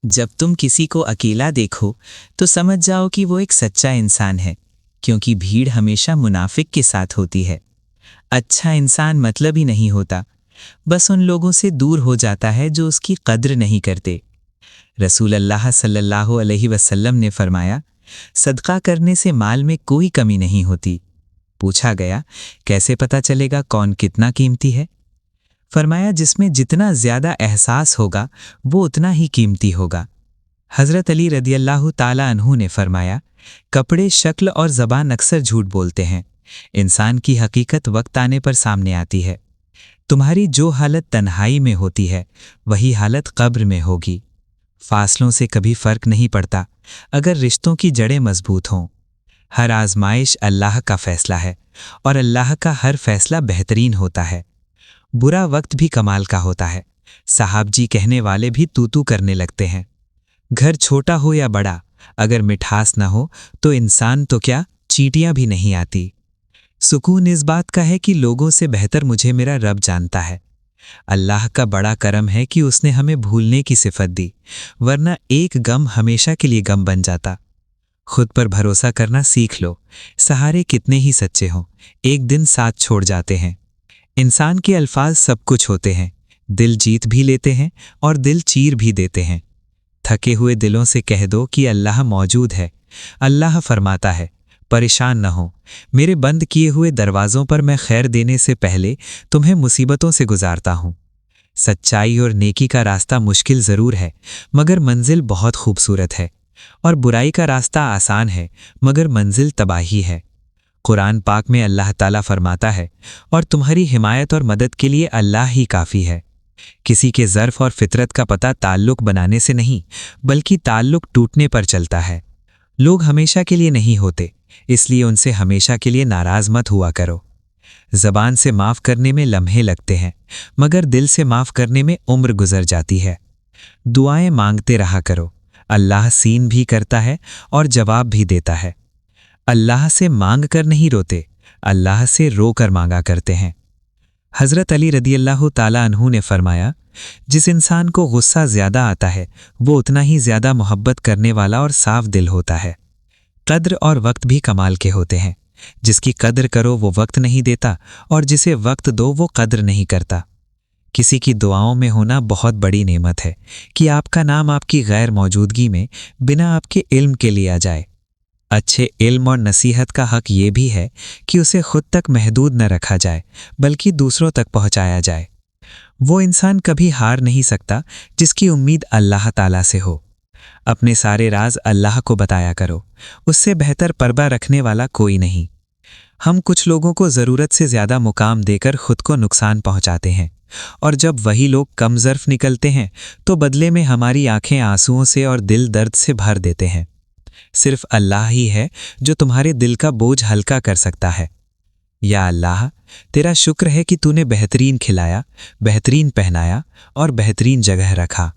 जब तुम किसी को अकेला देखो तो समझ जाओ कि वो एक सच्चा इंसान है, क्योंकि भीड़ हमेशा मुनाफिक के साथ होती है। अच्छा इंसान मतलब ही नहीं होता, बस उन लोगों से दूर हो जाता है जो उसकी कद्र नहीं करते। रसूल अल्लाह सल्लल्लाहु अलैहि वसल्लम ने फरमाया, सदका करने से माल में कोई कमी नहीं होती। पूछा गया, कैसे पता चलेगा कौन कितना कीमती है? फरमाया, जिसमें जितना ज्यादा एहसास होगा वो उतना ही कीमती होगा। हज़रत अली रदियल्लाहु ताला अन्हु ने फरमाया, कपड़े, शक्ल और ज़बान अक्सर झूठ बोलते हैं, इंसान की हकीकत वक्त आने पर सामने आती है। तुम्हारी जो हालत तन्हाई में होती है वही हालत कब्र में होगी। फासलों से कभी फर्क नहीं पड़ता अगर रिश्तों की जड़ें मजबूत हों। हर आजमाइश अल्लाह का फैसला है और अल्लाह का हर फैसला बेहतरीन होता है। बुरा वक्त भी कमाल का होता है, साहब जी कहने वाले भी तू तू करने लगते हैं। घर छोटा हो या बड़ा, अगर मिठास न हो तो इंसान तो क्या, चींटियां भी नहीं आती। सुकून इस बात का है कि लोगों से बेहतर मुझे मेरा रब जानता है। अल्लाह का बड़ा करम है कि उसने हमें भूलने की सिफत दी, वरना एक गम हमेशा के लिए गम बन जाता। खुद पर भरोसा करना सीख लो, सहारे कितने ही सच्चे हों, एक दिन साथ छोड़ जाते हैं। इंसान के अल्फाज सब कुछ होते हैं, दिल जीत भी लेते हैं और दिल चीर भी देते हैं। थके हुए दिलों से कह दो कि अल्लाह मौजूद है। अल्लाह फरमाता है, परेशान न हो, मेरे बंद किए हुए दरवाज़ों पर मैं खैर देने से पहले तुम्हें मुसीबतों से गुजारता हूँ। सच्चाई और नेकी का रास्ता मुश्किल ज़रूर है, मगर मंजिल बहुत खूबसूरत है, और बुराई का रास्ता आसान है, मगर मंजिल तबाही है। कुरान पाक में अल्लाह ताला फरमाता है, और तुम्हारी हिमायत और मदद के लिए अल्लाह ही काफ़ी है। किसी के ज़र्फ़ और फितरत का पता ताल्लुक़ बनाने से नहीं, बल्कि ताल्लुक़ टूटने पर चलता है। लोग हमेशा के लिए नहीं होते, इसलिए उनसे हमेशा के लिए नाराज़ मत हुआ करो। ज़बान से माफ़ करने में लम्हे लगते हैं, मगर दिल से माफ़ करने में उम्र गुजर जाती है। दुआएं मांगते रहा करो, अल्लाह सीन भी करता है और जवाब भी देता है। अल्लाह से मांग कर नहीं रोते, अल्लाह से रो कर मांगा करते हैं। हज़रत अली रदियल्लाहु ताला अन्हु ने फरमाया, जिस इंसान को गुस्सा ज़्यादा आता है वो उतना ही ज़्यादा मोहब्बत करने वाला और साफ दिल होता है। कद्र और वक्त भी कमाल के होते हैं, जिसकी कद्र करो वो वक्त नहीं देता, और जिसे वक्त दो वो कद्र नहीं करता। किसी की दुआओं में होना बहुत बड़ी नेमत है कि आपका नाम आपकी गैर मौजूदगी में बिना आपके इल्म के लिया जाए। अच्छे इल्म और नसीहत का हक ये भी है कि उसे खुद तक महदूद न रखा जाए, बल्कि दूसरों तक पहुंचाया जाए। वो इंसान कभी हार नहीं सकता जिसकी उम्मीद अल्लाह ताला से हो। अपने सारे राज अल्लाह को बताया करो, उससे बेहतर परवा रखने वाला कोई नहीं। हम कुछ लोगों को ज़रूरत से ज़्यादा मुकाम देकर खुद को नुकसान पहुंचाते हैं, और जब वही लोग कम ज़र्फ निकलते हैं तो बदले में हमारी आंखें आंसुओं से और दिल दर्द से भर देते हैं। सिर्फ अल्लाह ही है जो तुम्हारे दिल का बोझ हल्का कर सकता है। या अल्लाह, तेरा शुक्र है कि तूने बेहतरीन खिलाया, बेहतरीन पहनाया और बेहतरीन जगह रखा।